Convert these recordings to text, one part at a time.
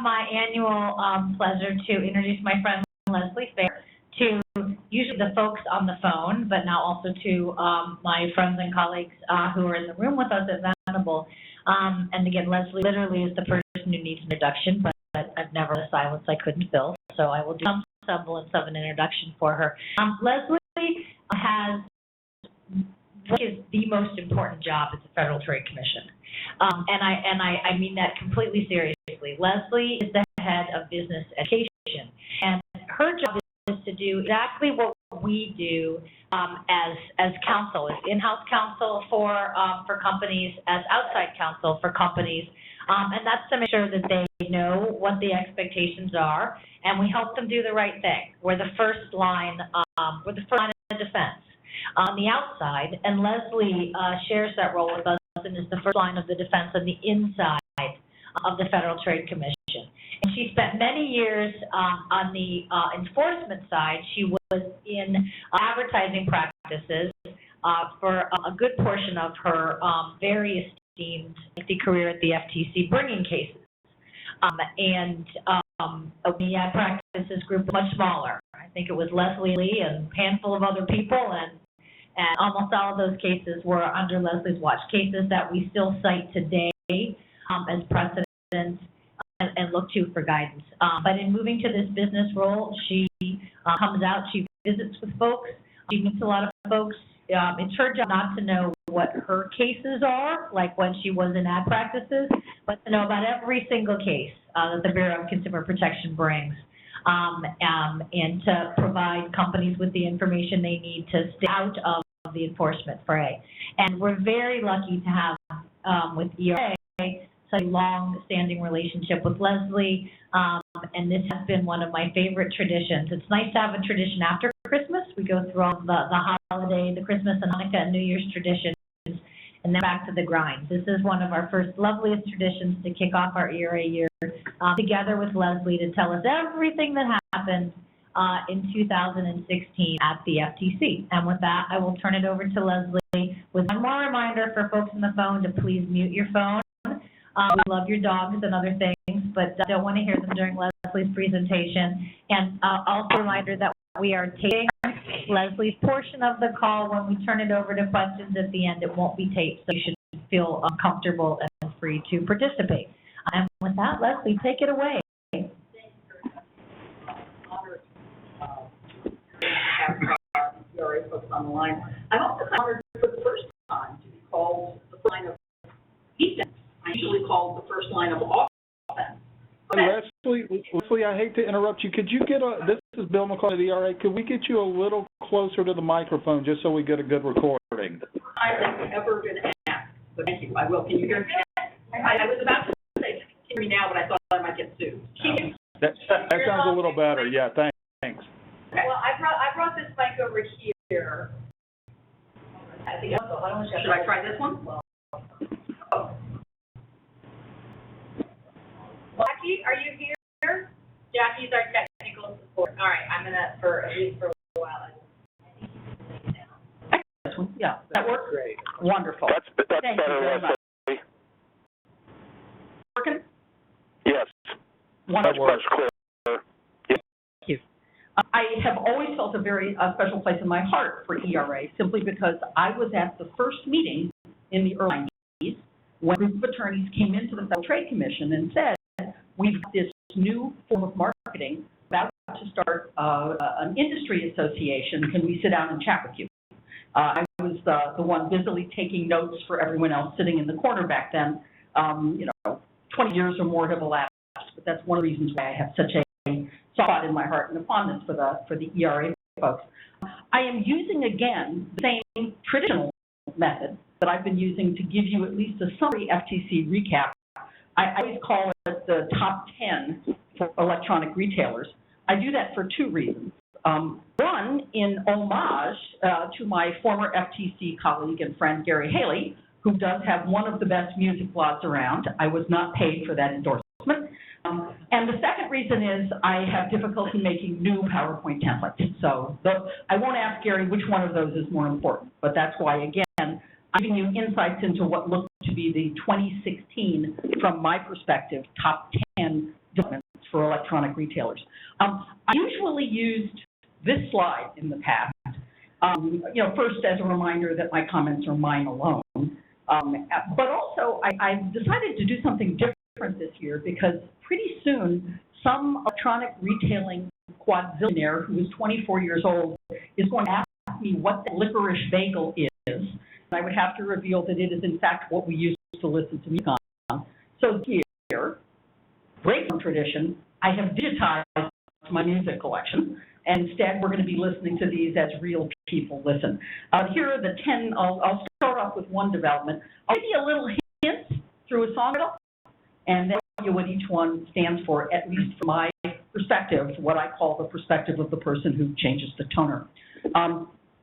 my annual pleasure to introduce my friend Leslie Fair to usually the folks on the phone, but now also to my friends and colleagues who are in the room with us at Venable. And again, Leslie literally is the person who needs an introduction, but I've never had a silence I couldn't fill, so I will do some semblance of an introduction for her. Leslie has what is the most important job at the Federal Trade Commission. And I mean that completely seriously. Leslie is the head of business education, and her job is to do exactly what we do as counsel, as in-house counsel for companies, as outside counsel for companies, and that's to make sure that they know what the expectations are, and we help them do the right thing. We're the first line of defense on the outside, and Leslie shares that role with us and is the first line of the defense on the inside of the Federal Trade Commission. And she spent many years on the enforcement side. She was in advertising practices for a good portion of her very esteemed career at the FTC, bringing cases. The ad practices group was much smaller. I think it was Leslie Lee and a handful of other people, and almost all of those cases were under Leslie's watch, cases that we still cite today as precedents and look to for guidance. But in moving to this business role, she comes out, she visits with folks, she meets a lot of folks. It's her job not to know what her cases are, like when she was in ad practices, but to know about every single case that the Bureau of Consumer Protection brings. And to provide companies with the information they need to stay out of the enforcement fray. And we're very lucky to have with ERA such a long-standing relationship with Leslie, and this has been one of my favorite traditions. It's nice to have a tradition after Christmas. We go through all the holiday, the Christmas and Hanukkah and New Year's traditions, and then back to the grind. This is one of our first loveliest traditions to kick off our ERA year together with Leslie to tell us everything that happened in 2016 at the FTC. And with that, I will turn it over to Leslie with one more reminder for folks on the phone to please mute your phone. We love your dogs and other things, but don't want to hear them during Leslie's presentation. And also a reminder that we are taking Leslie's portion of the call. When we turn it over to questions at the end, it won't be taped, so you should feel comfortable and free to participate. And with that, Leslie, take it away. ERA folks on the line. I'm also honored for the first time to be called the first line of defense. I'm usually called the first line of offense. Leslie, I hate to interrupt you. Could you get this is Bill McCall of the ERA. Could we get you a little closer to the microphone just so we get a good recording? I haven't ever been asked, but thank you. I will. Can you hear me? I was about to say, hear me now, but I thought I might get sued. That sounds a little better. Yeah, thanks. Okay. Well, I brought this mic over here. Should I try this one? Oh. Jackie, are you here? Jackie's our technical support. All right, I'm gonna at least for a while. I think you can take it down. Yeah, that works. Great. Wonderful. That's Thank better, you very Leslie. much. Working? Yes. Wonderful. Much clearer. Yes. Thank you. I have always felt a very special place in my heart for ERA, simply because I was at the first meeting in the early 90s when a group of attorneys came into the Federal Trade Commission and said, we've got this new form of marketing about to start an industry association. Can we sit down and chat with you? I was the one busily taking notes for everyone else sitting in the corner back then. 20 years or more have elapsed, but that's one of the reasons why I have such a soft spot in my heart and a fondness for the ERA folks. I am using, again, the same traditional method that I've been using to give you at least a summary FTC recap. I always call it the top 10 for electronic retailers. I do that for two reasons. One, in homage to my former FTC colleague and friend, Gary Haley, who does have one of the best music blogs around. I was not paid for that endorsement. And the second reason is I have difficulty making new PowerPoint templates. So I won't ask Gary which one of those is more important, but that's why, again, I'm giving you insights into what looked to be the 2016, from my perspective, top 10 developments for electronic retailers. I usually used this slide in the past, first as a reminder that my comments are mine alone, but also I decided to do something different this year because pretty soon some electronic retailing quadzillionaire who is 24 years old is going to ask me what the licorice bagel is, and I would have to reveal that it is in fact what we use to listen to music on. So here, break from tradition, I have digitized my music collection, and instead we're going to be listening to these as real people listen. Here are the 10, I'll start off with one development. I'll give you a little hint through a song title, and then I'll tell you what each one stands for, at least from my perspective, what I call the perspective of the person who changes the toner.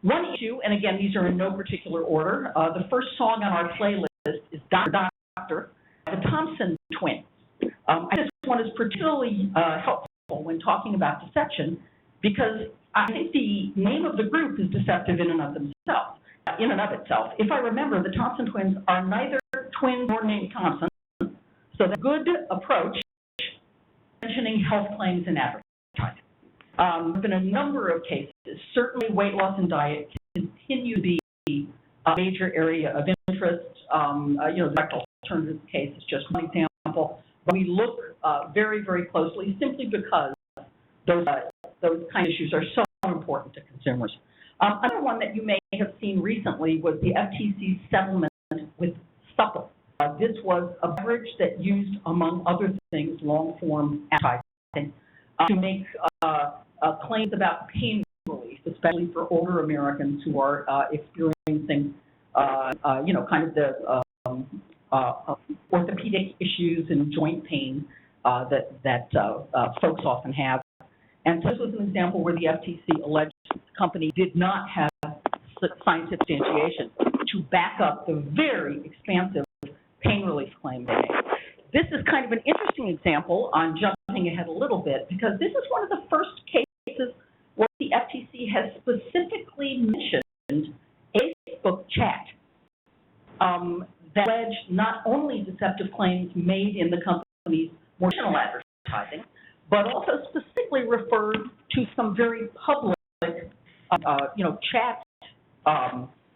One issue, and again, these are in no particular order. The first song on our playlist is Doctor, the Thompson Twins. This one is particularly helpful when talking about deception because I think the name of the group is deceptive in and of itself. If I remember, the Thompson Twins are neither twins nor named Thompson, so the good approach mentioning health claims in advertising. There have been a number of cases. Certainly weight loss and diet continue to be a major area of interest. The rectal alternative case is just one example. But we look very, very closely simply because those kind of issues are so important to consumers. Another one that you may have seen recently was the FTC's settlement with Supple. This was a beverage that used, among other things, long-form advertising to make claims about pain relief, especially for older Americans who are experiencing, kind of the orthopedic issues and joint pain that folks often have. And so this was an example where the FTC alleged the company did not have scientific substantiation to back up the very expansive pain relief claim they made. This is kind of an interesting example on jumping ahead a little bit because this is one of the first cases where the FTC has specifically mentioned a Facebook chat that alleged not only deceptive claims made in the company's more traditional advertising, but also specifically referred to some very public, chat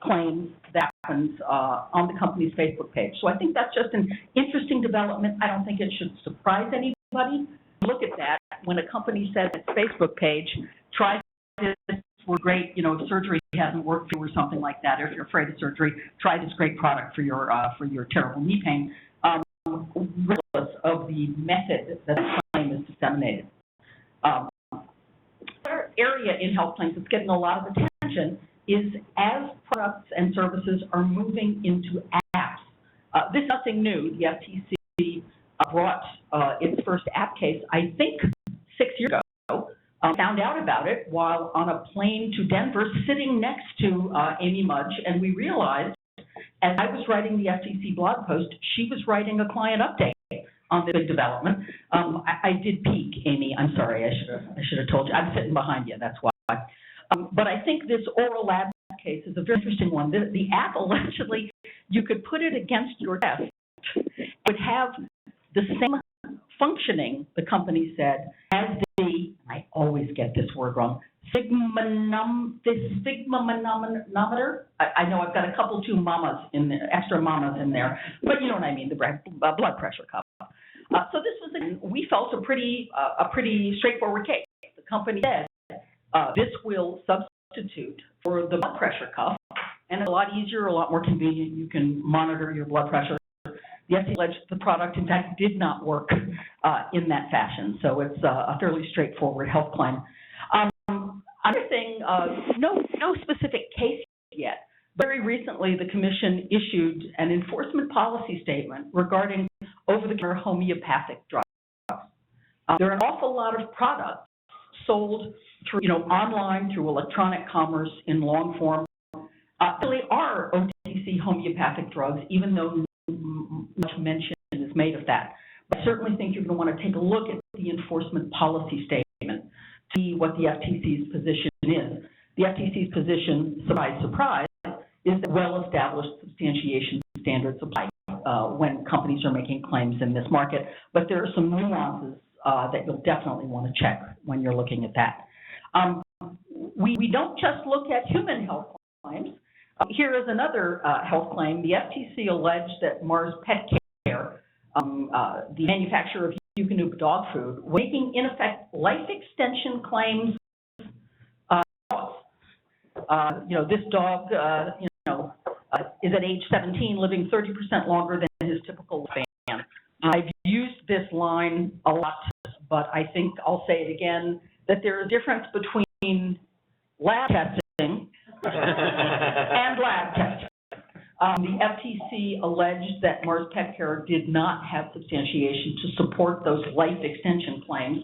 claims that happens on the company's Facebook page. So I think that's just an interesting development. I don't think it should surprise anybody. Look at that when a company says its Facebook page, try this, we're great, if surgery hasn't worked for you or something like that, or if you're afraid of surgery, try this great product for your terrible knee pain, regardless of the method that the claim is disseminated. Another area in health claims that's getting a lot of attention is as products and services are moving into apps. This is nothing new. The FTC brought its first app case, I think, 6 years ago. Found out about it while on a plane to Denver sitting next to Amy Mudge, and we realized as I was writing the FTC blog post, she was writing a client update on the big development. I did peek, Amy. I'm sorry. I should have told you. I'm sitting behind you. That's why. But I think this oral lab case is a very interesting one. The app allegedly, you could put it against your desk. It would have the same functioning, the company said, as the, I always get this word wrong, sphygmomanometer. I know I've got a couple two mamas in there, extra mamas in there, but you know what I mean, the blood pressure cuff. So this was, we felt a pretty straightforward case. The company said this will substitute for the blood pressure cuff, and it's a lot easier, a lot more convenient. You can monitor your blood pressure. The FTC alleged the product, in fact, did not work in that fashion, so it's a fairly straightforward health claim. Another thing, no specific case yet. Very recently, the Commission issued an enforcement policy statement regarding over-the-counter homeopathic drugs. There are an awful lot of products sold through, online, through electronic commerce in long form. Really are OTC homeopathic drugs, even though much mention is made of that. But I certainly think you're going to want to take a look at the enforcement policy statement to see what the FTC's position is. The FTC's position, surprise, surprise, is that well-established substantiation standards apply when companies are making claims in this market. But there are some nuances that you'll definitely want to check when you're looking at that. We don't just look at human health claims. Here is another health claim. The FTC alleged that Mars Pet Care, the manufacturer of Eukanuba dog food, was making, in effect, life extension claims. This dog, is at age 17, living 30% longer than his typical span. I've used this line a lot, but I think I'll say it again, that there is a difference between lab testing and lab testing. The FTC alleged that Mars Pet Care did not have substantiation to support those life extension claims.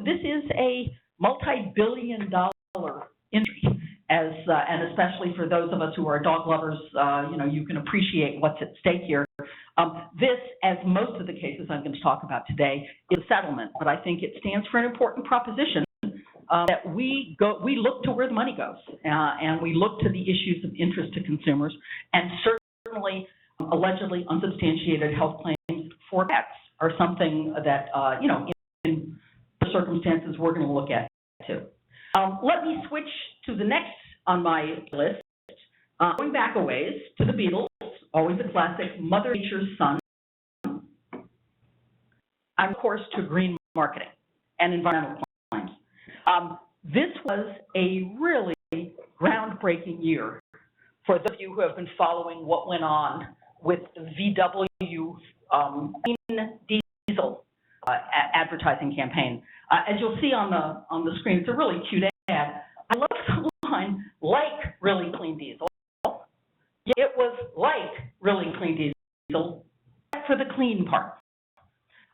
This is a multi-billion-dollar industry, and especially for those of us who are dog lovers, you can appreciate what's at stake here. This, as most of the cases I'm going to talk about today, is a settlement, but I think it stands for an important proposition that we look to where the money goes, and we look to the issues of interest to consumers, and certainly allegedly unsubstantiated health claims for pets are something that, in circumstances we're going to look at too. Let me switch to the next on my list, going back a ways to the Beatles, always a classic, Mother Nature's Son. I'm, of course, to green marketing and environmental claims. This was a really groundbreaking year for those of you who have been following what went on with the VW clean diesel advertising campaign. As you'll see on the screen, it's a really cute ad. I love the line, like really clean diesel. It was like really clean diesel, except for the clean part.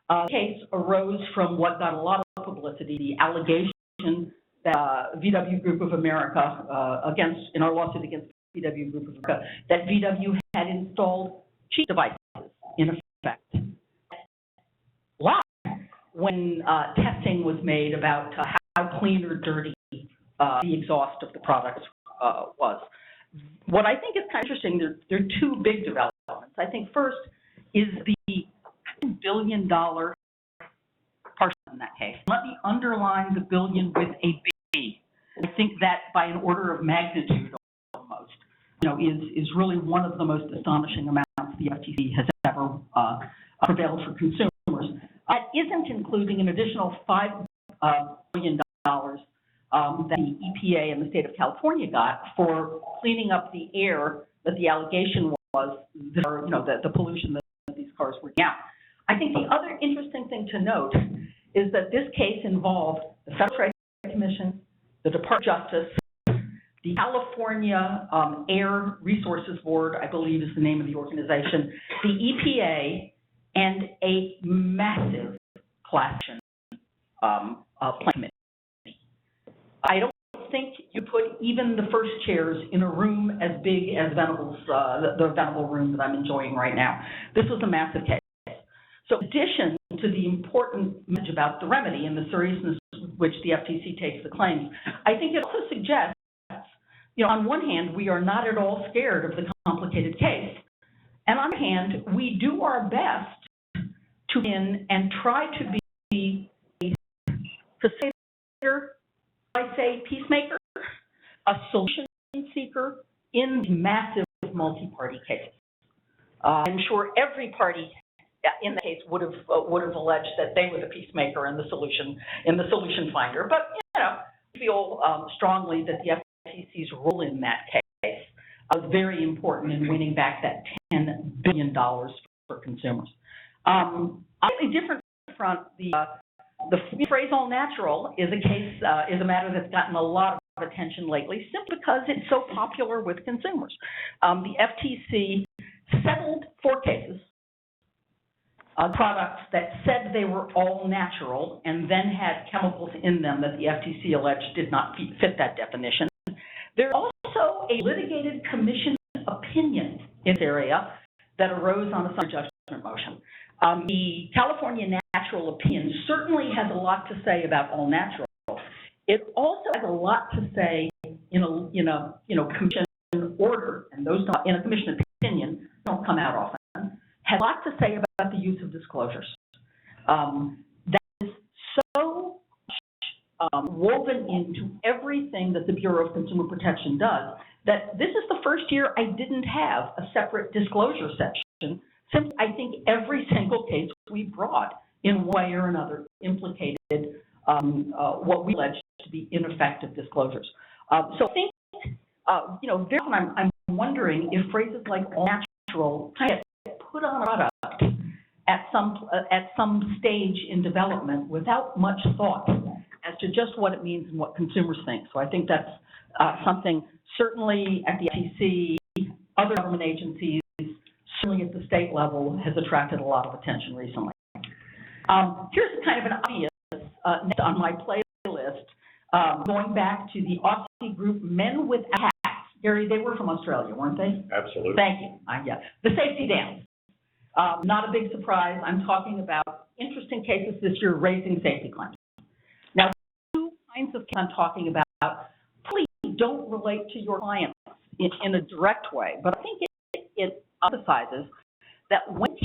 The case arose from what got a lot of publicity, the allegation that VW Group of America, in our lawsuit against VW Group of America, that VW had installed cheat devices in effect. When testing was made about how clean or dirty the exhaust of the products was. What I think is kind of interesting, there are two big developments. I think first is the $1 billion parcel in that case. Let me underline the billion with a B. I think that by an order of magnitude almost, is really one of the most astonishing amounts the FTC has ever prevailed for consumers. That isn't including an additional $5 billion that the EPA and the state of California got for cleaning up the air that the allegation was, the pollution that these cars were getting out. I think the other interesting thing to note is that this case involved the Federal Trade Commission, the Department of Justice, the California Air Resources Board, I believe is the name of the organization, the EPA, and a massive class action plan. I don't think you put even the first chairs in a room as big as Venable's, the Venable room that I'm enjoying right now. This was a massive case. So in addition to the important message about the remedy and the seriousness with which the FTC takes the claims, I think it also suggests, on one hand, we are not at all scared of the complicated case, and on the other hand, we do our best to win and try to be a facilitator, I say peacemaker, a solution seeker in massive multi-party cases. I'm sure every party in the case would have alleged that they were the peacemaker and the solution finder. But I feel strongly that the FTC's role in that case was very important in winning back that $10 billion for consumers. On a different front, the phrase "all natural" is a matter that's gotten a lot of attention lately, simply because it's so popular with consumers. The FTC settled 4 cases, products that said they were all natural and then had chemicals in them that the FTC alleged did not fit that definition. There's also a litigated commission opinion in this area that arose on a summary judgment motion. The California natural opinion certainly has a lot to say about all natural. It also has a lot to say in a commission order, and those in a commission opinion don't come out often. Has a lot to say about the use of disclosures. woven into everything that the Bureau of Consumer Protection does, that this is the first year I didn't have a separate disclosure section. Simply, I think every single case we brought in one way or another implicated what we alleged to be ineffective disclosures. So I think, very often I'm wondering if phrases like all natural kind of get put on a product at some stage in development without much thought as to just what it means and what consumers think. So I think that's something certainly at the FTC, other government agencies, certainly at the state level, has attracted a lot of attention recently. Here's kind of an obvious next on my playlist, going back to the Aussie group Men with Hats. Gary, they were from Australia, weren't they? Absolutely. Thank you. Yeah. The safety dance. Not a big surprise. I'm talking about interesting cases this year raising safety claims. Now, two kinds of cases I'm talking about please don't relate to your clients in a direct way, but I think it emphasizes that when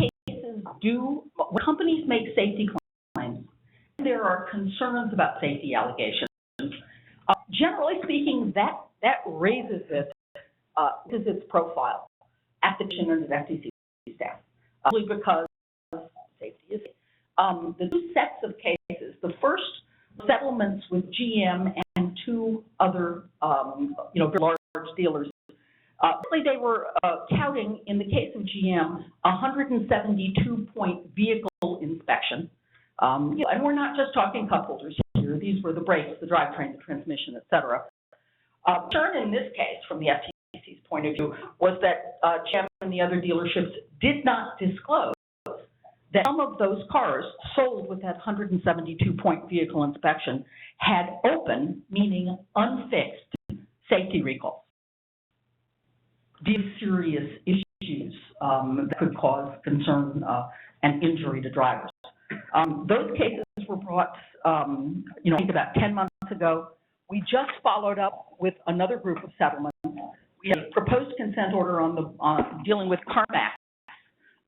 companies make safety claims, there are concerns about safety allegations. Generally speaking, that raises its profile at the Commission and FTC staff, because safety is. The two sets of cases, the first settlements with GM and two other, very large dealers. They were touting, in the case of GM, 172-point vehicle inspection. And we're not just talking cup holders here. These were the brakes, the drivetrain, the transmission, et cetera. Concern in this case, from the FTC's point of view, was that GM and the other dealerships did not disclose that some of those cars sold with that 172-point vehicle inspection had open, meaning unfixed, safety recalls. These serious issues that could cause concern and injury to drivers. Those cases were brought, I think about 10 months ago. We just followed up with another group of settlements. We had a proposed consent order on dealing with CarMax,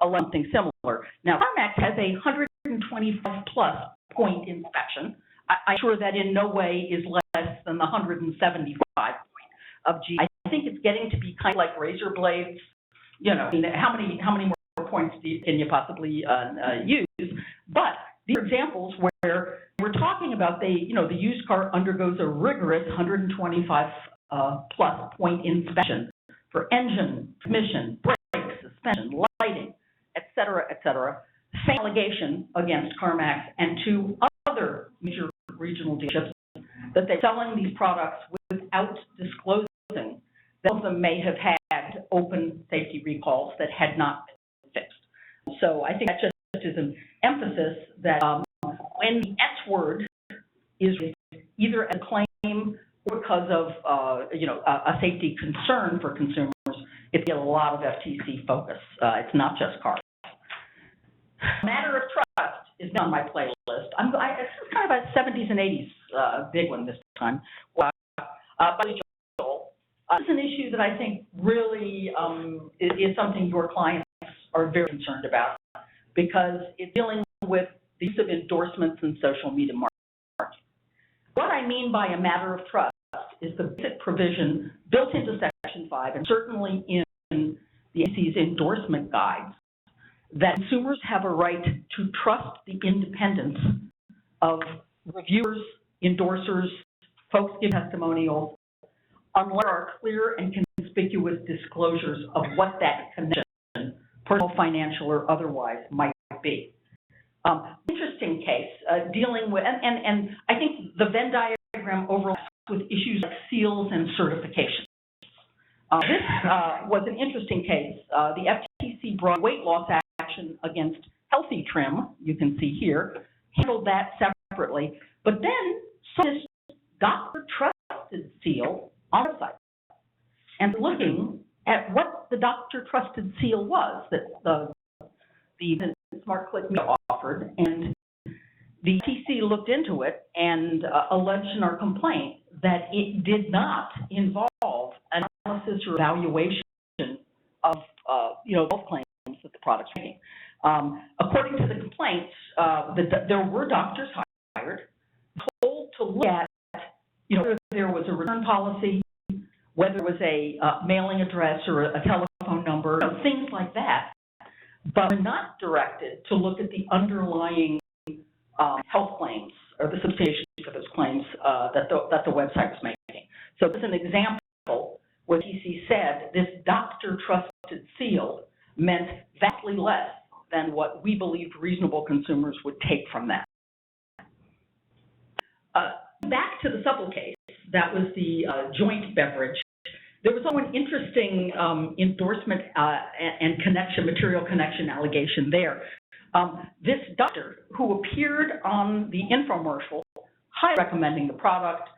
something similar. Now, CarMax has a 125-plus point inspection. I'm sure that in no way is less than the 175 point of G. I think it's getting to be kind of like razor blades. How many more points can you possibly use? But these are examples where we're talking about the used car undergoes a rigorous 125 plus point inspection for engine, transmission, brakes, suspension, lighting, et cetera, same allegation against CarMax and two other major regional dealerships that they're selling these products without disclosing that some of them may have had open safety recalls that had not been fixed. So I think that just is an emphasis that when the S word is either a claim or because of a safety concern for consumers, it's got a lot of FTC focus. It's not just cars. Matter of trust is on my playlist. This is kind of a 70s and 80s big one this time. But this is an issue that I think really is something your clients are very concerned about, because it's dealing with the use of endorsements in social media marketing. What I mean by a matter of trust is the basic provision built into Section 5 and certainly in the FCC's endorsement guides that consumers have a right to trust the independence of reviewers, endorsers, folks giving testimonials, unless there are clear and conspicuous disclosures of what that connection, personal, financial, or otherwise, might be. Interesting case dealing with, and I think the Venn diagram overlaps with issues like seals and certification. This was an interesting case. The FTC brought weight loss action against Healthy Trim, you can see here, handled that separately, but then saw this Dr. Trusted seal on the site and looking at what the Dr. Trusted seal was that the Smart Click Media offered, and the FTC looked into it and alleged in our complaint that it did not involve analysis or evaluation of health claims that the product's making. According to the complaint, there were doctors hired, told to look at, whether there was a return policy, whether there was a mailing address or a telephone number, things like that. But we're not directed to look at the underlying health claims or the substantiation for those claims that the website was making. So as an example, what FTC said, this doctor trusted seal meant vastly less than what we believed reasonable consumers would take from that. Back to the Supple case, that was the joint beverage. There was also an interesting endorsement and material connection allegation there. This doctor who appeared on the infomercial, highly recommending the product,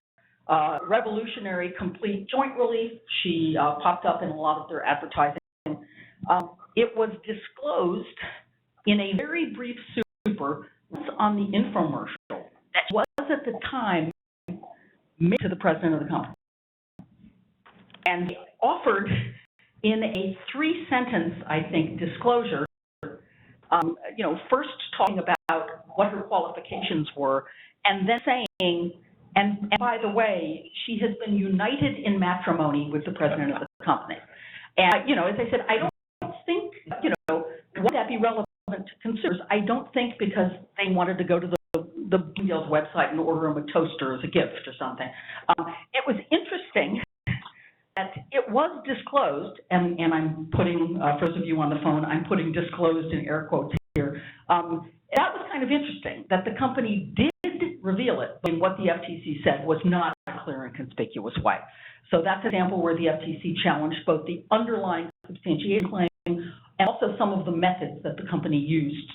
revolutionary, complete joint relief. She popped up in a lot of their advertising. It was disclosed in a very brief super on the infomercial that was at the time made to the president of the company. And offered in a 3-sentence, I think, disclosure, first talking about what her qualifications were, and then saying, and by the way, she has been united in matrimony with the president of the company. And, as I said, I don't think, would that be relevant to consumers? I don't think because they wanted to go to the Bloomingdale's website and order them a toaster as a gift or something. It was interesting that it was disclosed, and I'm putting, for those of you on the phone, I'm putting disclosed in air quotes here. That was kind of interesting, that the company did reveal it, but what the FTC said was not a clear and conspicuous way. So that's an example where the FTC challenged both the underlying substantiation claim and also some of the methods that the company used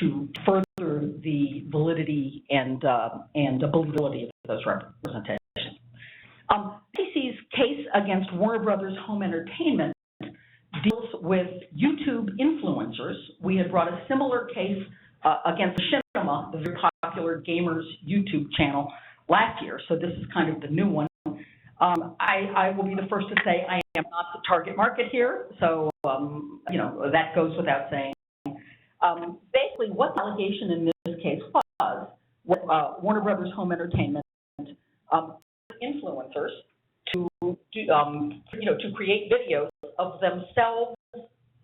to further the validity and the believability of those representations. FTC's case against Warner Brothers Home Entertainment deals with YouTube influencers. We had brought a similar case against Machinima, the very popular gamers YouTube channel, last year. So this is kind of the new one. I will be the first to say I am not the target market here. So, that goes without saying. Basically, what the allegation in this case was Warner Brothers Home Entertainment influencers to create videos of themselves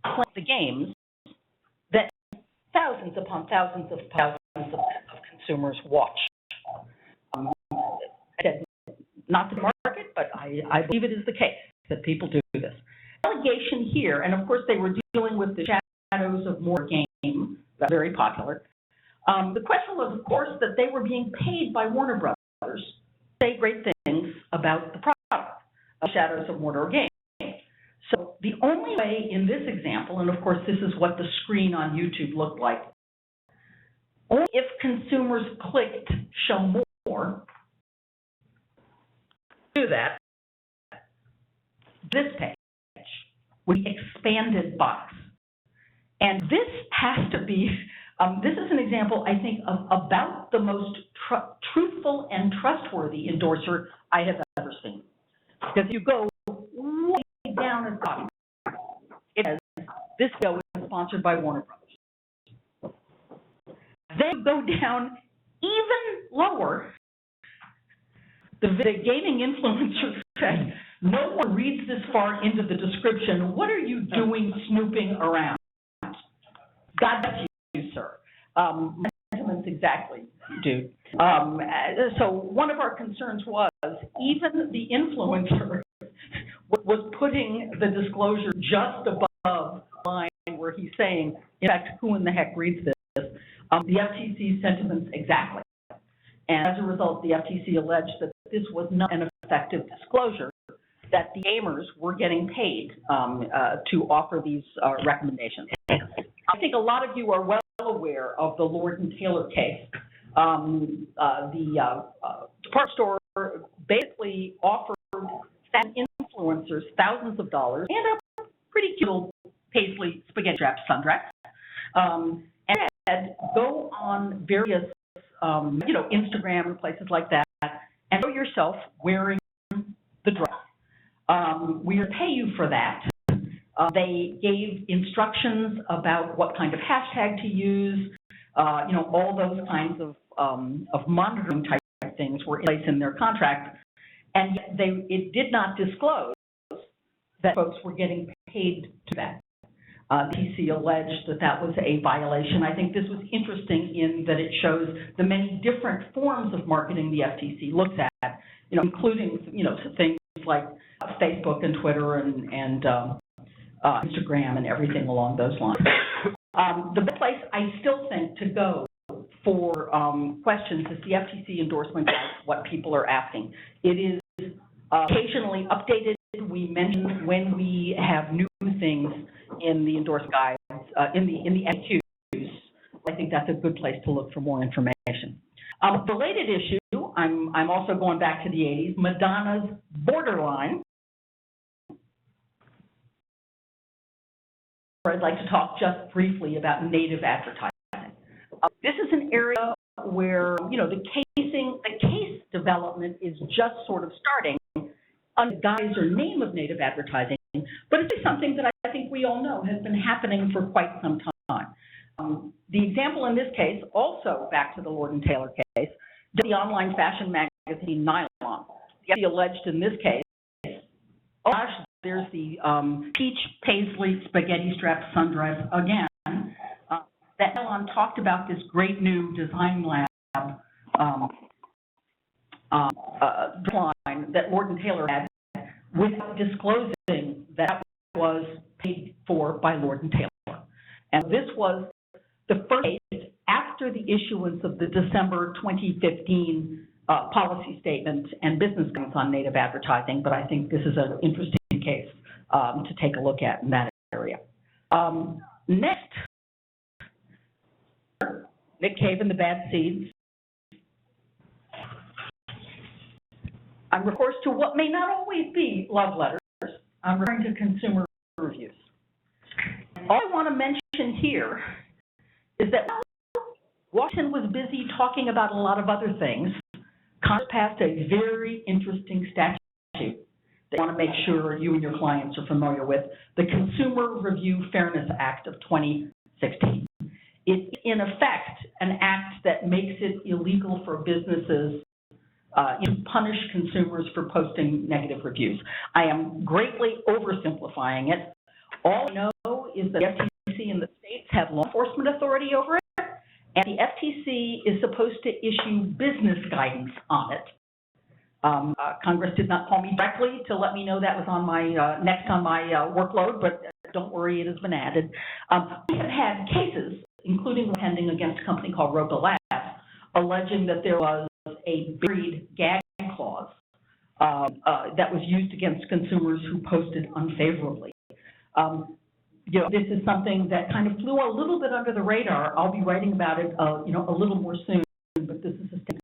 playing the games that thousands upon thousands of consumers watch. Not the market, but I believe it is the case that people do this. Allegation here, and of course they were dealing with the Shadows of Mordor game, that's very popular. The question was, of course, that they were being paid by Warner Brothers to say great things about the product of Shadows of Mordor game. So the only way in this example, and of course this is what the screen on YouTube looked like, only if consumers clicked show more, do that, this page with the expanded box. And this has to be, this is an example, I think, of about the most truthful and trustworthy endorser I have ever seen. Because you go way down at the bottom, it says, this video is sponsored by Warner Brothers. Then you go down even lower, the gaming influencer said, no one reads this far into the description. What are you doing snooping around? God bless you, sir. Sentiments exactly, dude. So one of our concerns was even the influencer was putting the disclosure just above the line where he's saying, in fact, who in the heck reads this? The FTC sentiments exactly. And as a result, the FTC alleged that this was not an effective disclosure, that the gamers were getting paid to offer these recommendations. I think a lot of you are well aware of the Lord and Taylor case. The department store basically offered influencers thousands of dollars and a pretty cute little paisley spaghetti strap sundress, and said, go on various Instagram and places like that, and show yourself wearing the dress. We will pay you for that. They gave instructions about what kind of hashtag to use, all those kinds of monitoring type things were in place in their contract, and yet it did not disclose that folks were getting paid to that. The FTC alleged that that was a violation. I think this was interesting in that it shows the many different forms of marketing the FTC looks at, including, things like Facebook and Twitter and Instagram and everything along those lines. The best place I still think to go for questions is the FTC endorsement guide, what people are asking. It is occasionally updated. We mention when we have new things in the endorsement guides, in the FAQs. I think that's a good place to look for more information. Related issue, I'm also going back to the 80s, Madonna's Borderline. I'd like to talk just briefly about native advertising. This is an area where, the case development is just sort of starting under the guise or name of native advertising, but it's something that I think we all know has been happening for quite some time. The example in this case, also back to the Lord & Taylor case, the online fashion magazine Nylon. The alleged in this case, oh gosh, there's the peach paisley spaghetti strap sundress again. That Nylon talked about this great new design lab line that Lord & Taylor had without disclosing that was paid for by Lord & Taylor. And this was the first case after the issuance of the December 2015 policy statement and business guidance on native advertising, but I think this is an interesting case to take a look at in that area. Next, Nick Cave and the Bad Seeds. I'm of course to what may not always be love letters. I'm referring to consumer reviews. All I want to mention here is that Washington was busy talking about a lot of other things. Congress passed a very interesting statute that I want to make sure you and your clients are familiar with, the Consumer Review Fairness Act of 2016. It's in effect an act that makes it illegal for businesses to punish consumers for posting negative reviews. I am greatly oversimplifying it. All I know is that the FTC and the states have law enforcement authority over it, and the FTC is supposed to issue business guidance on it. Congress did not call me directly to let me know that was on my next on my workload, but don't worry, it has been added. We have had cases, including pending against a company called Roca Labs, alleging that there was a buried gag clause that was used against consumers who posted unfavorably. This is something that kind of flew a little bit under the radar. I'll be writing about it, a little more soon, but this is a thing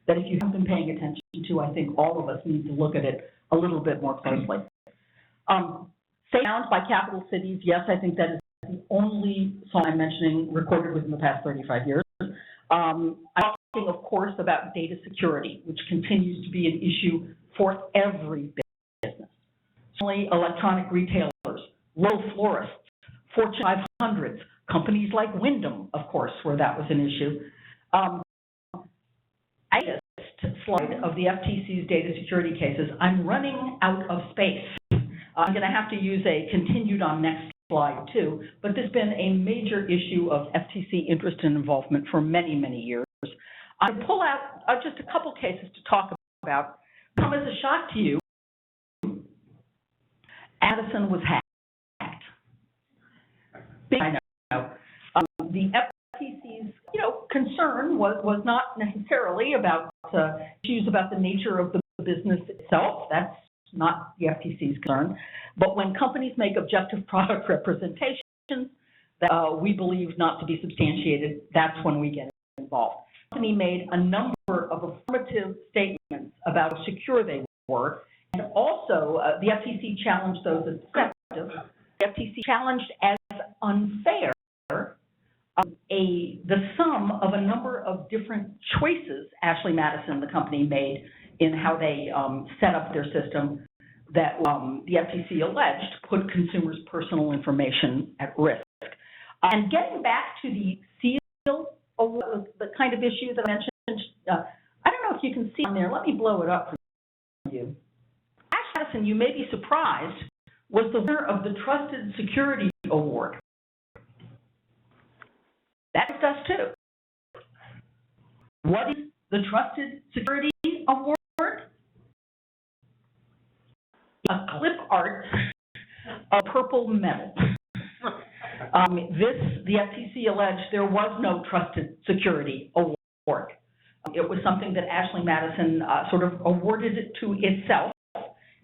that if you haven't been paying attention to, I think all of us need to look at it a little bit more closely. Safe Sound by Capital Cities, yes, I think that is the only song I'm mentioning recorded within the past 35 years. I'm talking, of course, about data security, which continues to be an issue for every business. Certainly electronic retailers, local florists, Fortune 500s, companies like Wyndham, of course, where that was an issue. Slide of the FTC's data security cases. I'm running out of space. I'm going to have to use a continued on next slide too, but this has been a major issue of FTC interest and involvement for many, many years. I pull out just a couple cases to talk about. Come as a shock to you, Addison was hacked. Big, I know. The FTC's, concern was not necessarily about issues about the nature of the business itself. That's not the FTC's concern. But when companies make objective product representations that we believe not to be substantiated, that's when we get involved. The company made a number of affirmative statements about how secure they were, and also the FTC challenged those as deceptive. The FTC challenged as unfair the sum of a number of different choices Ashley Madison, the company, made in how they set up their system that the FTC alleged put consumers' personal information at risk. And getting back to the seal, the kind of issue that I mentioned I don't know if you can see on there. Let me blow it up for you. Ash Madison, you may be surprised, was the winner of the Trusted Security Award. That is us too. What is the Trusted Security Award? A clip art of purple metal. The FTC alleged there was no Trusted Security Award. It was something that Ashley Madison sort of awarded it to itself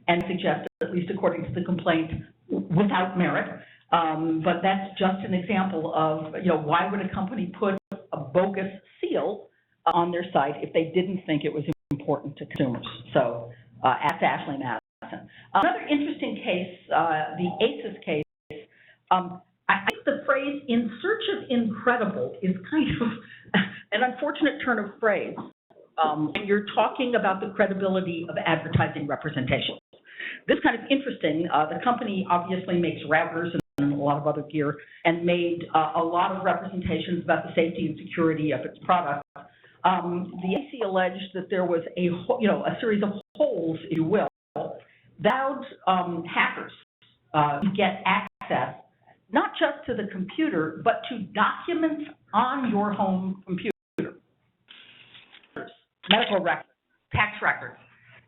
and suggested, at least according to the complaint, without merit. But that's just an example of, why would a company put a bogus seal on their site if they didn't think it was important to consumers? So ask Ashley Madison. Another interesting case, the ACES case, I think the phrase "in search of incredible" is kind of an unfortunate turn of phrase. And you're talking about the credibility of advertising representation. This is kind of interesting. The company obviously makes routers and a lot of other gear, and made a lot of representations about the safety and security of its products. The AC alleged that there was a series of holes, if you will, that allowed hackers to get access not just to the computer, but to documents on your home computer, medical records, tax records.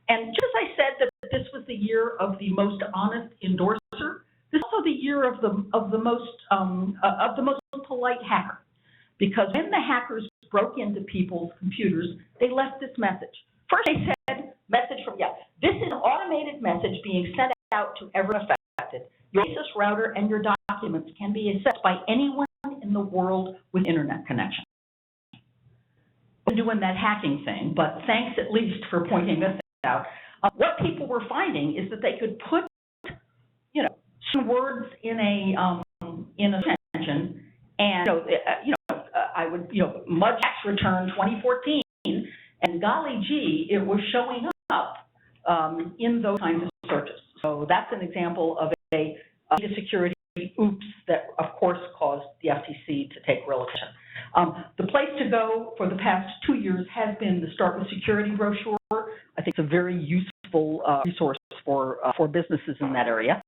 And just as I said that this was the year of the most honest endorser, this is also the year of the most polite hacker, because when the hackers broke into people's computers, they left this message. First, they said, "Message from this is an automated message being sent out to everyone affected. Your ACES router and your documents can be accessed by anyone in the world with internet connection." We're doing that hacking thing, but thanks at least for pointing this out. What people were finding is that they could put, some words in a search engine, and I would, mud tax return 2014, and golly gee, it was showing up in those kinds of searches. So that's an example of a data security oops that, of course, caused the FTC to take real action. The place to go for the past 2 years has been the Start with Security brochure. I think it's a very useful resource for businesses in that area.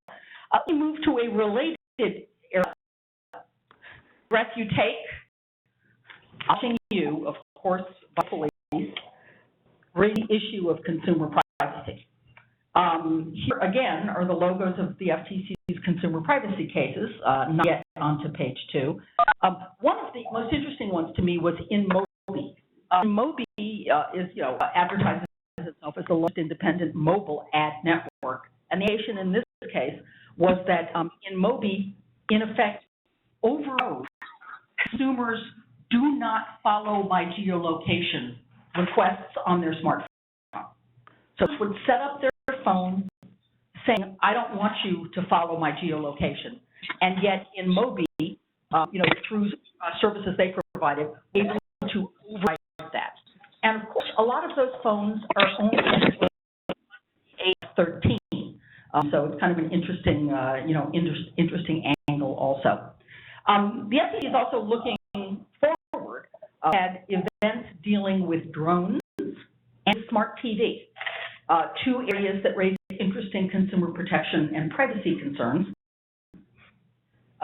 We move to a related area. Breath you take, watching you, of course, by police, raise the issue of consumer privacy. Here again are the logos of the FTC's consumer privacy cases, not yet onto page 2. One of the most interesting ones to me was InMobi. InMobi is, advertises itself as the largest independent mobile ad network. And the issue in this case was that InMobi, in effect, overrode consumers do not follow my geolocation requests on their smartphone. So it would set up their phone saying, "I don't want you to follow my geolocation." And yet InMobi, through services they provided, able to override that. And of course, a lot of those phones are only age 13. So it's kind of an interesting, interesting angle also. The FTC is also looking forward at events dealing with drones and smart TV, 2 areas that raise interesting consumer protection and privacy concerns.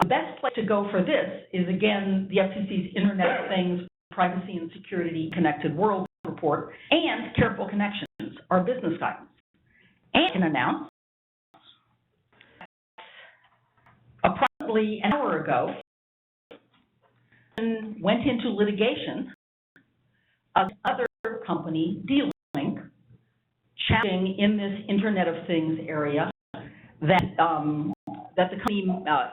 The best place to go for this is, again, the FTC's Internet of Things, Privacy and Security Connected World report, and Careful Connections, our business guidance. And I can announce, approximately an hour ago, went into litigation of another company, D-Link, challenging in this Internet of Things area that that the company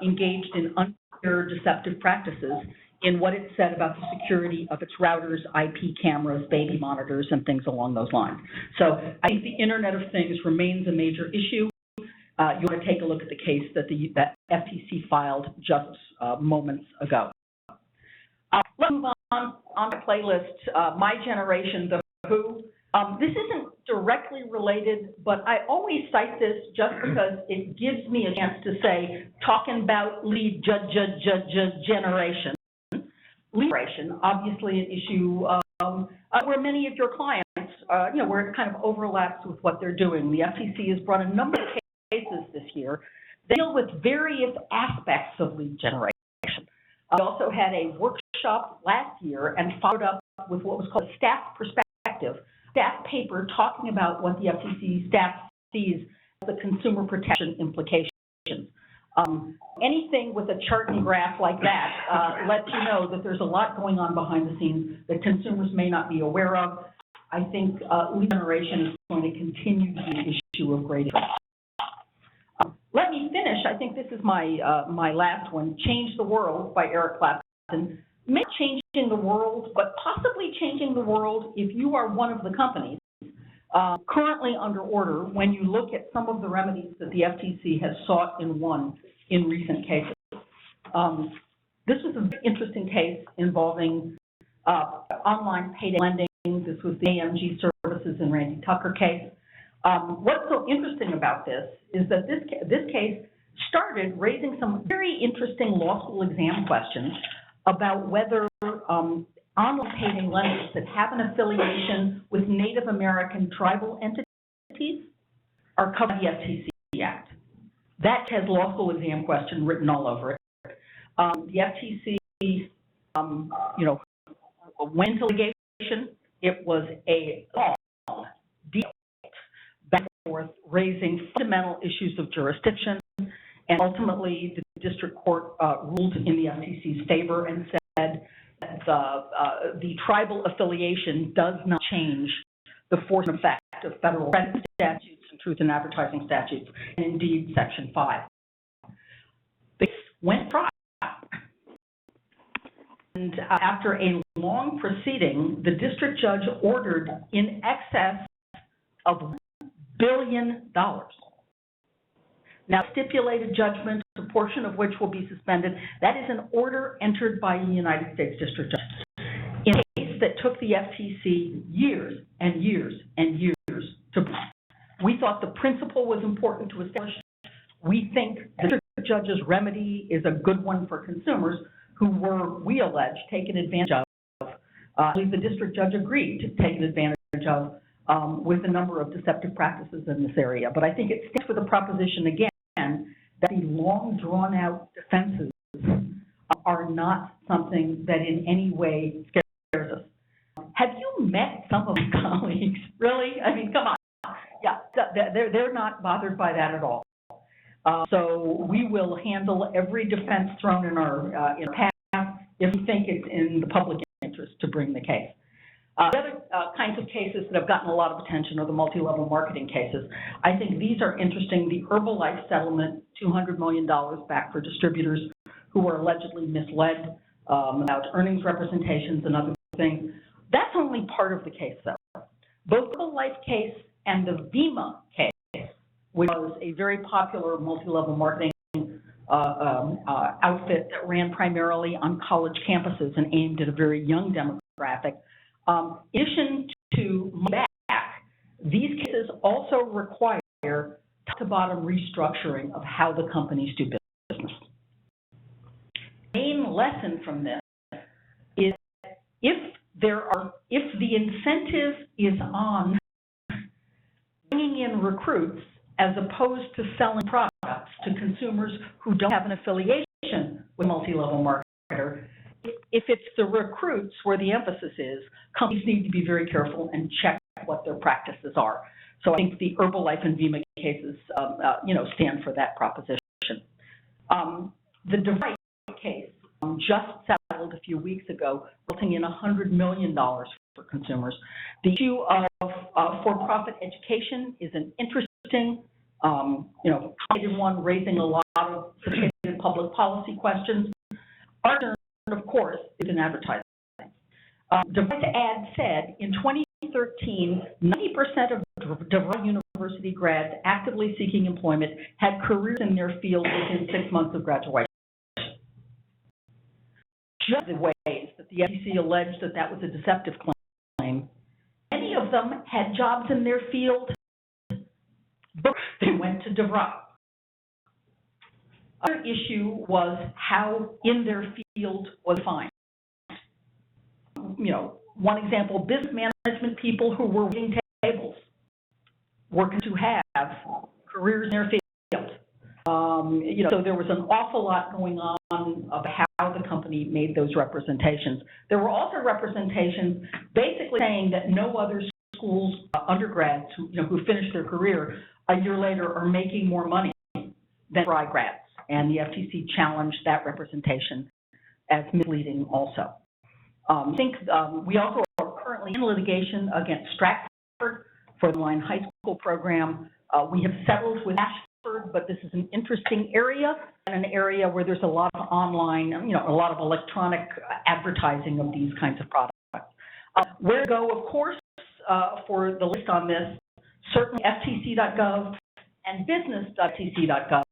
engaged in unfair, deceptive practices in what it said about the security of its routers, IP cameras, baby monitors, and things along those lines. So I think the Internet of Things remains a major issue. You want to take a look at the case that the FTC filed just moments ago. Let's move on the playlist. My Generation, The Who. This isn't directly related, but I always cite this just because it gives me a chance to say, talking about lead generation. Lead generation, obviously an issue where many of your clients, where it kind of overlaps with what they're doing. The FTC has brought a number of cases this year that deal with various aspects of lead generation. We also had a workshop last year and followed up with what was called a staff perspective, staff paper talking about what the FTC staff sees as the consumer protection implications. Anything with a chart and graph like that lets you know that there's a lot going on behind the scenes that consumers may not be aware of. I think lead generation is going to continue to be an issue of great interest. Let me finish. I think this is my last one, Change the World by Eric Clapton. Maybe changing the world, but possibly changing the world if you are one of the companies currently under order when you look at some of the remedies that the FTC has sought and won in recent cases. This was an interesting case involving online payday lending. This was the AMG Services and Randy Tucker case. What's so interesting about this is that this case started raising some very interesting law school exam questions about whether online payday lenders that have an affiliation with Native American tribal entities are covered by the FTC Act. That has law school exam question written all over it. The FTC, went into litigation. It was a long deal back and forth, raising fundamental issues of jurisdiction, and ultimately the district court ruled in the FTC's favor and said that the tribal affiliation does not change the force and effect of federal statutes and truth in advertising statutes, and indeed Section 5. This went trial. And after a long proceeding, the district judge ordered in excess of $1 billion. Now, stipulated judgment, a portion of which will be suspended, that is an order entered by the United States District Judge in a case that took the FTC years and years and years to prove. We thought the principle was important to establish. We think the district judge's remedy is a good one for consumers who were, we allege, taken advantage of. I believe the district judge agreed to take advantage of with a number of deceptive practices in this area. But I think it stands for the proposition again that the long drawn-out defenses are not something that in any way scares us. Have you met some of my colleagues? Really? I mean, come on. Yeah, they're not bothered by that at all. So we will handle every defense thrown in our path if we think it's in the public interest to bring the case. The other kinds of cases that have gotten a lot of attention are the multi-level marketing cases. I think these are interesting. The Herbalife settlement, $200 million back for distributors who were allegedly misled about earnings representations and other things. That's only part of the case, though. Both the Herbalife case and the Vima case, which was a very popular multi-level marketing outfit that ran primarily on college campuses and aimed at a very young demographic. In addition to back, these cases also require top-to-bottom restructuring of how the companies do business. The main lesson from this is if the incentive is on bringing in recruits as opposed to selling products to consumers who don't have an affiliation with multi-level marketer, if it's the recruits where the emphasis is, companies need to be very careful and check what their practices are. So I think the Herbalife and Vima cases, stand for that proposition. The device case just settled a few weeks ago, resulting in $100 million for consumers. The issue of for-profit education is an interesting, complicated one, raising a lot of sophisticated public policy questions. Our concern, of course, is in advertising. Device Ad said in 2013, 90% of DeVry University grads actively seeking employment had careers in their field within 6 months of graduation. Just the ways that the FTC alleged that that was a deceptive claim, many of them had jobs in their field before they went to DeVry. Other issue was how in their field was defined. One example, business management people who were waiting tables, working to have careers in their field. So there was an awful lot going on of how the company made those representations. There were also representations basically saying that no other schools, undergrads who finished their career a year later are making more money than dry grads. And the FTC challenged that representation as misleading also. I think we also are currently in litigation against Stratford for the online high school program. We have settled with Ashford, but this is an interesting area and an area where there's a lot of online, a lot of electronic advertising of these kinds of products. Where to go, of course, for the list on this, certainly ftc.gov and business.ftc.gov.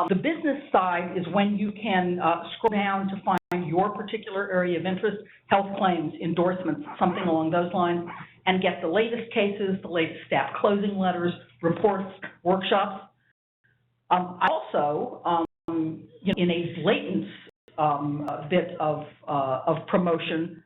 The business side is when you can scroll down to find your particular area of interest, health claims, endorsements, something along those lines, and get the latest cases, the latest staff closing letters, reports, workshops. I also, in a blatant bit of promotion,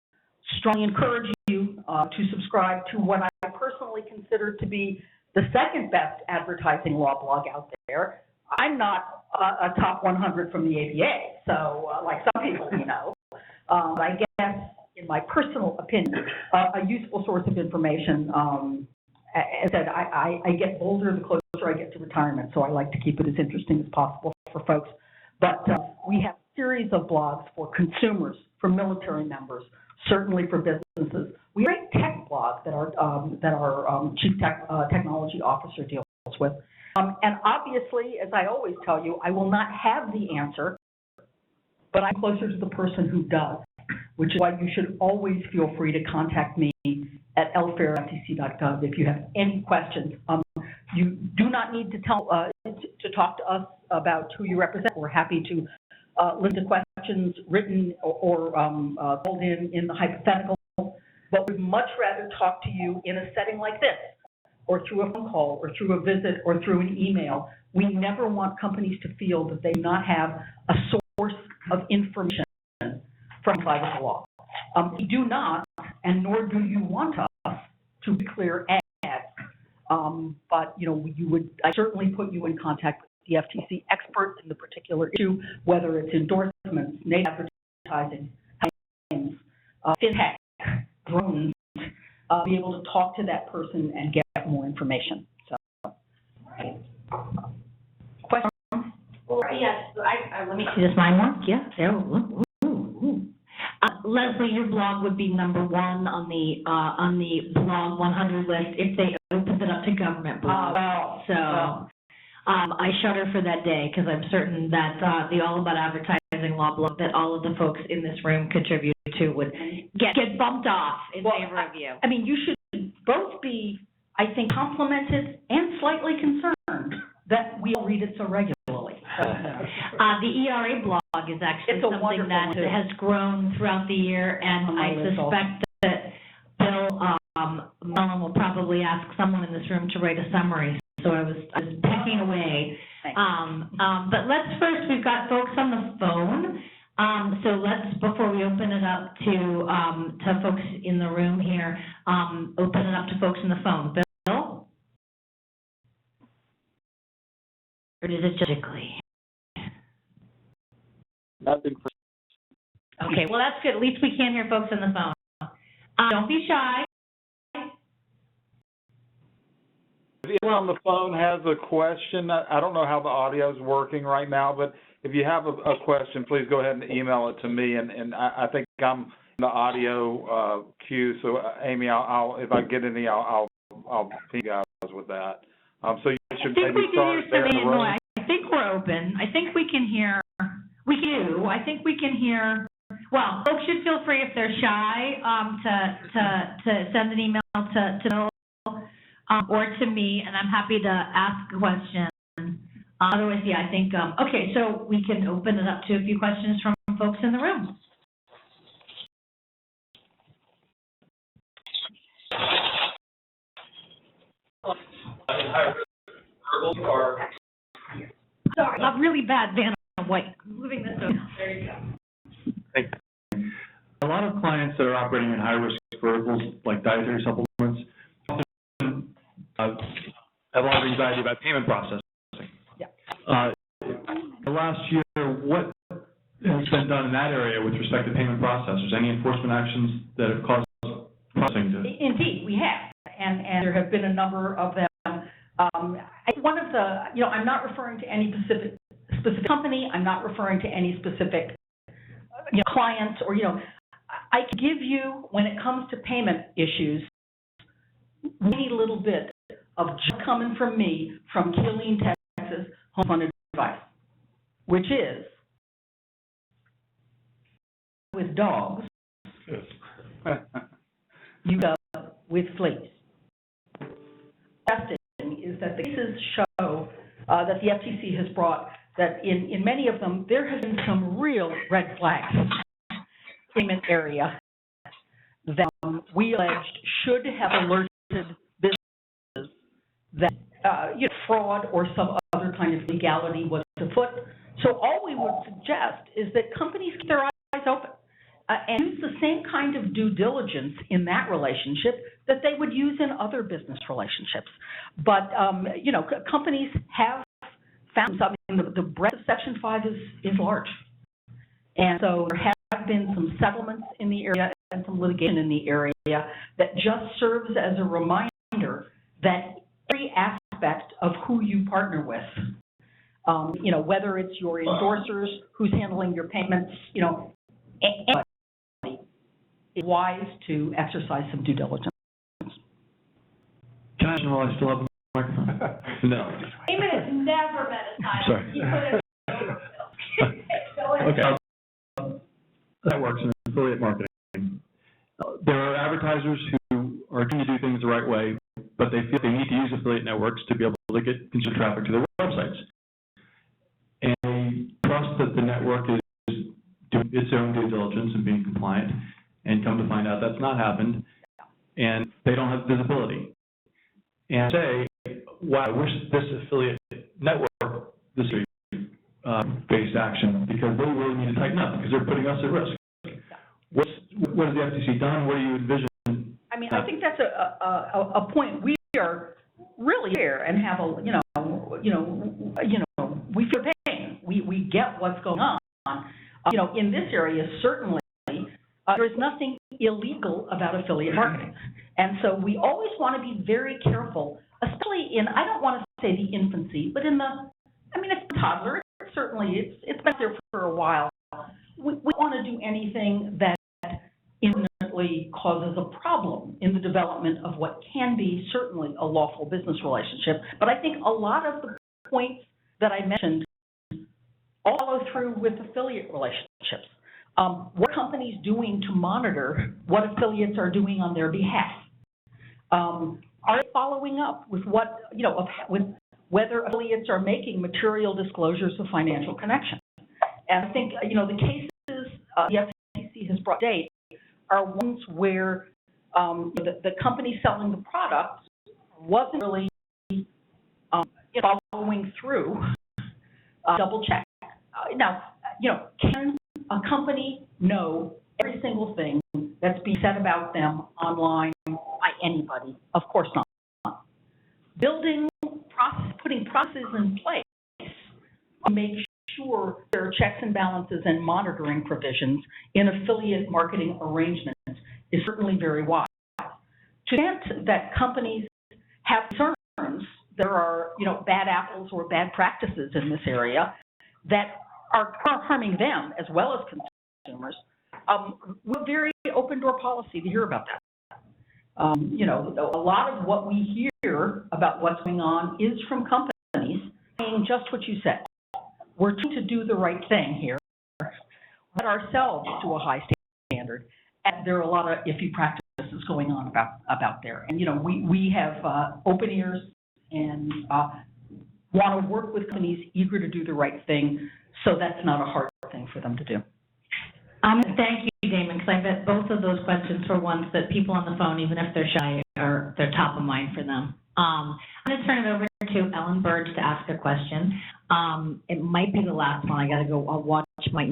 strongly encourage you to subscribe to what I personally consider to be the second best advertising law blog out there. I'm not a top 100 from the ABA, so like some people I guess, in my personal opinion, a useful source of information. As I said, I get older the closer I get to retirement, so I like to keep it as interesting as possible for folks. But we have a series of blogs for consumers, for military members, certainly for businesses. We have a tech blog that our chief technology officer deals with. And obviously, as I always tell you, I will not have the answer, but I'm closer to the person who does, which is why you should always feel free to contact me at lfair@ftc.gov if you have any questions. You do not need to to talk to us about who you represent. We're happy to listen to questions written or called in the hypothetical, but we'd much rather talk to you in a setting like this, or through a phone call, or through a visit, or through an email. We never want companies to feel that they do not have a source of information from private law. We do not, and nor do you want us to declare ads. But I certainly put you in contact with the FTC experts in the particular issue, whether it's endorsements, native advertising, claims, fintech, drones. Be able to talk to that person and get more information. So, question? Well, yes, let me see, does mine work? Yeah, there. Leslie, your blog would be number one on the blog 100 list if they opened it up to government blogs. I shudder for that day because I'm certain that the All About Advertising Law blog that all of the folks in this room contribute to would get bumped off in favor of you. I mean, you should both be, I think, complimented and slightly concerned that we all read it so regularly. The ERA blog is actually something that has grown throughout the year, and I suspect that Bill Mullen will probably ask someone in this room to write a summary. So I was pecking away. But we've got folks on the phone. So before we open it up to folks in the room here, open it up to folks on the phone. Bill? Or is it physically? Nothing. Okay, well, that's good. At least we can hear folks on the phone. Don't be shy. If anyone on the phone has a question, I don't know how the audio is working right now, but if you have a question, please go ahead and email it to me. And I think I'm in the audio queue, so Amy, I'll if I get any, I'll ping you guys with that. So you should maybe start there in the room. I think we're open. I think we can hear. We do. I think we can hear. Well, folks should feel free if they're shy to send an email to Bill or to me, and I'm happy to ask a question. Otherwise, yeah, I think, okay, so we can open it up to a few questions from folks in the room. Sorry, I'm really bad, Vanna White. Moving this over. There you go. A lot of clients that are operating in high-risk verticals like dietary supplements often have a lot of anxiety about payment processing. Yeah. The last year, what has been done in that area with respect to payment processors? Any enforcement actions that have caused processing to? Indeed, we have, and there have been a number of them. One of the, I'm not referring to any specific company. I'm not referring to any specific clients, or I can give you, when it comes to payment issues, any little bit of just coming from me from Killeen, Texas, Home Fund Advice, which is with dogs, you go with fleas. Is that the cases show that the FTC has brought that in many of them there has been some real red flags in the payment area that we alleged should have alerted businesses that fraud or some other kind of legality was afoot. So all we would suggest is that companies keep their eyes open and use the same kind of due diligence in that relationship that they would use in other business relationships. But, companies have found something. The breadth of Section 5 is large. And so there have been some settlements in the area and some litigation in the area that just serves as a reminder that every aspect of who you partner with, whether it's your endorsers, who's handling your payments, anybody is wise to exercise some due diligence. Can I ask while I still have the microphone? No. Payment has never been a time. Sorry. Okay. Networks and affiliate marketing. There are advertisers who are trying to do things the right way, but they feel they need to use affiliate networks to be able to get consumer traffic to their websites. And they trust that the network is doing its own due diligence and being compliant, and come to find out that's not happened, and they don't have visibility. And say, wow, I wish this affiliate network, this based action, because they really need to tighten up, because they're putting us at risk. What has the FTC done? What do you envision? I think that's a point. We are really here and have we feel pain. We get what's going on. In this area, certainly, there is nothing illegal about affiliate marketing. And so we always want to be very careful, especially in, I don't want to say the infancy, but in it's a toddler. It's been there for a while. We want to do anything that infinitely causes a problem in the development of what can be certainly a lawful business relationship. But I think a lot of the points that I mentioned all follow through with affiliate relationships. What are companies doing to monitor what affiliates are doing on their behalf? Are they following up with with whether affiliates are making material disclosures of financial connection? And I think, the cases the FTC has brought to date are ones where the company selling the product wasn't really following through, double check. Now, can a company know every single thing that's being said about them online by anybody? Of course not. Putting processes in place to make sure there are checks and balances and monitoring provisions in affiliate marketing arrangements is certainly very wise. To the extent that companies have concerns, there are bad apples or bad practices in this area that are harming them as well as consumers. We're very open door policy to hear about that. A lot of what we hear about what's going on is from companies saying just what you said. We're trying to do the right thing here, but ourselves to a high standard, and there are a lot of iffy practices going on about there. And we have open ears and want to work with companies eager to do the right thing, so that's not a hard thing for them to do. Thank you, Damon, because I bet both of those questions were ones that people on the phone, even if they're shy, they're top of mind for them. I'm going to turn it over to Ellen Burge to ask a question. It might be the last one. I got to go. I'll watch my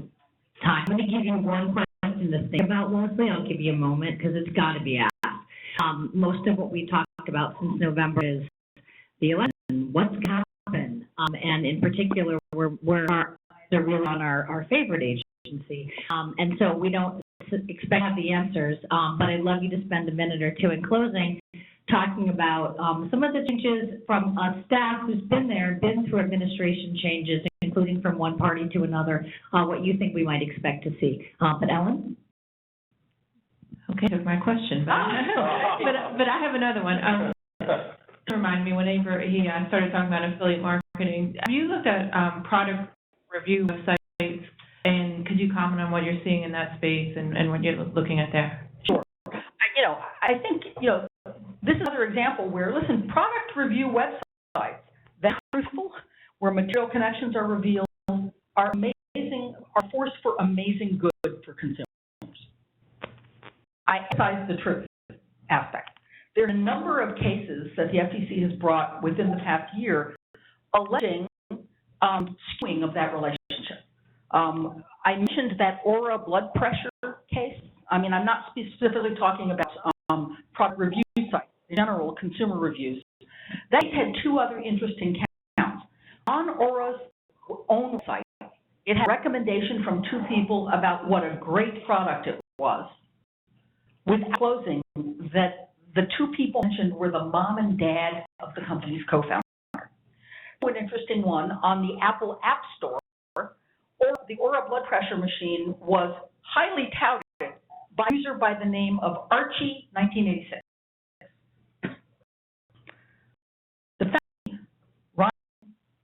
time. I'm going to give you one quick something to think about, Leslie. I'll give you a moment because it's got to be asked. Most of what we talked about since November is the election. What's going to happen? And in particular, they're really on our favorite agency. And so we don't expect to have the answers, but I'd love you to spend a minute or two in closing talking about some of the changes from staff who's been there, been through administration changes, including from one party to another, what you think we might expect to see. But Ellen? Okay, took my question, but I have another one. Remind me, whenever he started talking about affiliate marketing, have you looked at product review websites, and could you comment on what you're seeing in that space and what you're looking at there? Sure. I think, this is another example where, listen, product review websites that are truthful, where material connections are revealed, are amazing, are force for amazing good for consumers. I emphasize the truth aspect. There are a number of cases that the FTC has brought within the past year alleging skewing of that relationship. I mentioned that Aura blood pressure case. I mean, I'm not specifically talking about product review sites, general consumer reviews. That had two other interesting counts. On Aura's own site, it had a recommendation from two people about what a great product it was, without closing that the two people mentioned were the mom and dad of the company's co-founder. An interesting one, on the Apple App Store, the Aura blood pressure machine was highly touted by a user by the name of Archie 1986. The founder, Ryan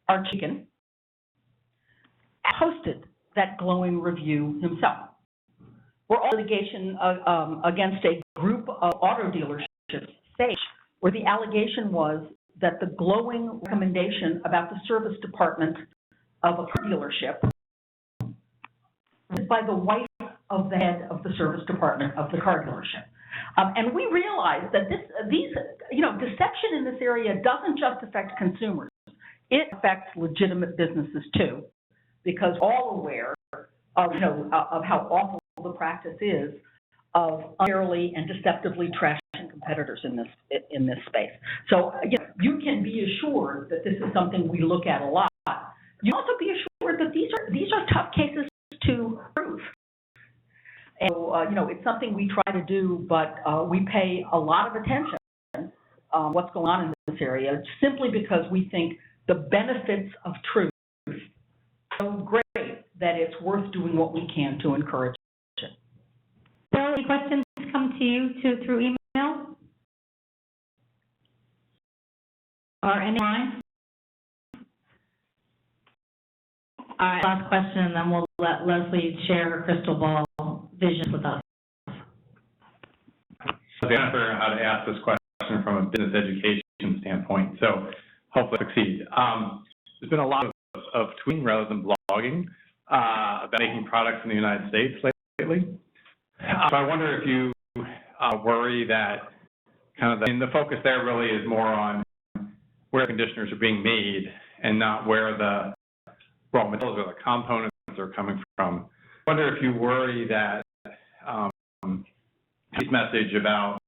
Archican, posted that glowing review himself. We're all litigation against a group of auto dealerships, Sage, where the allegation was that the glowing recommendation about the service department of a car dealership was by the wife of the head of the service department of the car dealership. And we realized that deception in this area doesn't just affect consumers. It affects legitimate businesses too, because we're all aware of how awful the practice is of unfairly and deceptively trashing competitors in this space. So you can be assured that this is something we look at a lot. You also be assured that these are tough cases to prove. And so, it's something we try to do, but we pay a lot of attention what's going on in this area, simply because we think the benefits of truth are so great that it's worth doing what we can to encourage it. Bill, any questions come to you through email? Or any line? All right, last question, and then we'll let Leslie share her crystal ball visions with us. I'm trying to figure out how to ask this question from a business education standpoint, so hopefully succeed. There's been a lot of tweeting rather than blogging about making products in the United States lately. So I wonder if you worry that the focus there really is more on where conditioners are being made and not where the raw materials or the components are coming from. I wonder if you worry that this message about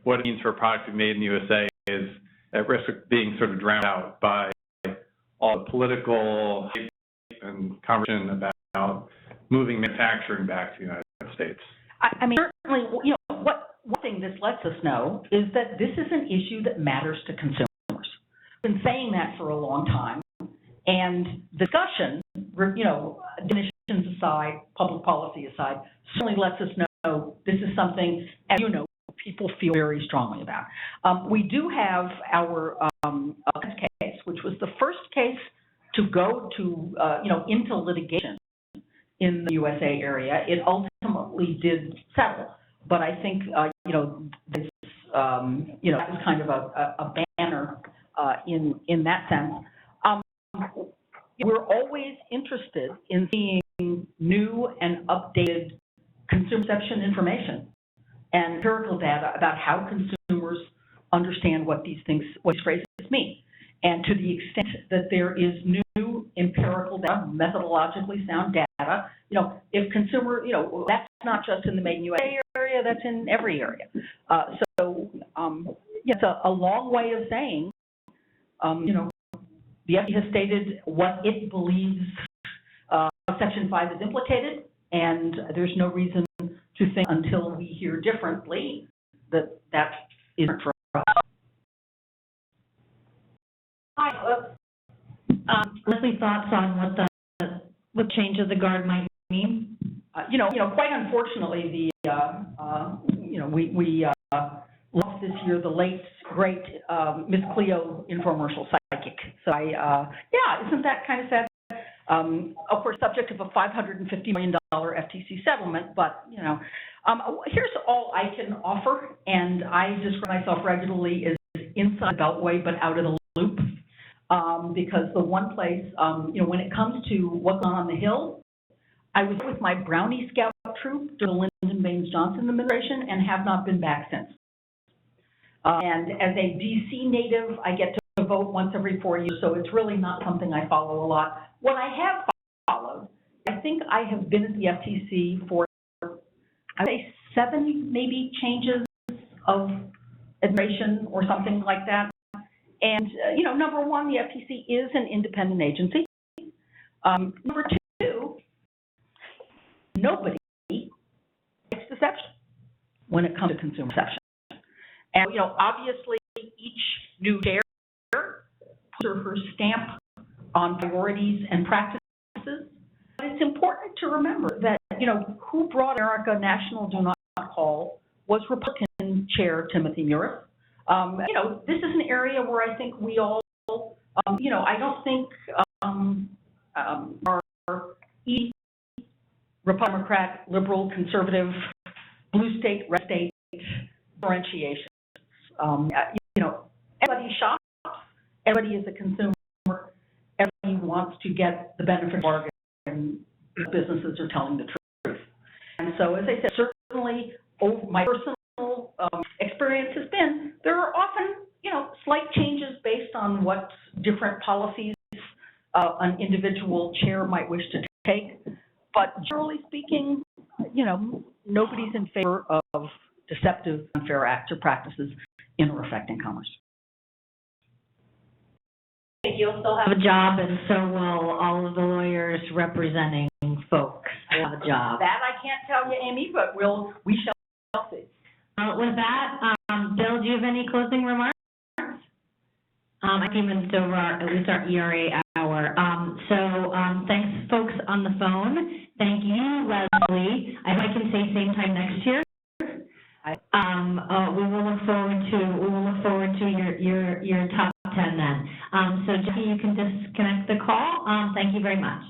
what it means for a product to be made in the USA is at risk of being sort of drowned out by all the political hype and conversation about moving manufacturing back to the United States. I mean, certainly, one thing this lets us know is that this is an issue that matters to consumers. We've been saying that for a long time, and discussion, definitions aside, public policy aside, certainly lets us know this is something, as you know, people feel very strongly about. We do have our case, which was the first case to go to, into litigation in the USA area. It ultimately did settle, but I think, this, that was kind of a banner in that sense. We're always interested in seeing new and updated consumer perception information and empirical data about how consumers understand what these phrases mean. And to the extent that there is new empirical data, methodologically sound data. If consumer, that's not just in the Made in USA area, that's in every area. It's a long way of saying, the FDA has stated what it believes Section 5 is implicated, and there's no reason to think until we hear differently that isn't for us. Hi, Leslie, thoughts on what change of the guard might mean? Quite unfortunately, we lost this year the late, great Miss Cleo infomercial psychic. So isn't that kind of sad? Of course, subject of a $550 million FTC settlement, but, here's all I can offer, and I describe myself regularly as inside the beltway, but out of the loop, because the one place, when it comes to what's on the Hill, I was with my Brownie Scout troop during the Lyndon Baines Johnson administration and have not been back since. And as a DC native, I get to vote once every 4 years, so it's really not something I follow a lot. What I have followed, I think I have been at the FTC for, I would say, 7 maybe changes of administration or something like that. And, number one, the FTC is an independent agency. Number two, nobody likes deception when it comes to consumer deception. And, obviously each new chair puts her stamp on priorities and practices. But it's important to remember that, who brought America National Do Not Call was Republican Chair Timothy Murray. This is an area where I think we all, I don't think our Republican, Democrat, liberal, conservative, blue state, red state differentiations. Everybody shops, everybody is a consumer, everybody wants to get the benefit of the bargain, and businesses are telling the truth. And so, as I said, certainly my personal experience has been there are often, slight changes based on what different policies an individual chair might wish to take. But generally speaking, nobody's in favor of deceptive, unfair acts or practices in or affecting commerce. You'll still have a job, and so will all of the lawyers representing folks have a job. That I can't tell you, Amy, but we shall see. With that, Bill, do you have any closing remarks? I think it's over at least our ERA hour. Thanks, folks on the phone. Thank you, Leslie. I hope I can say same time next year. We will look forward to your top 10 then. So Jackie, you can disconnect the call. Thank you very much.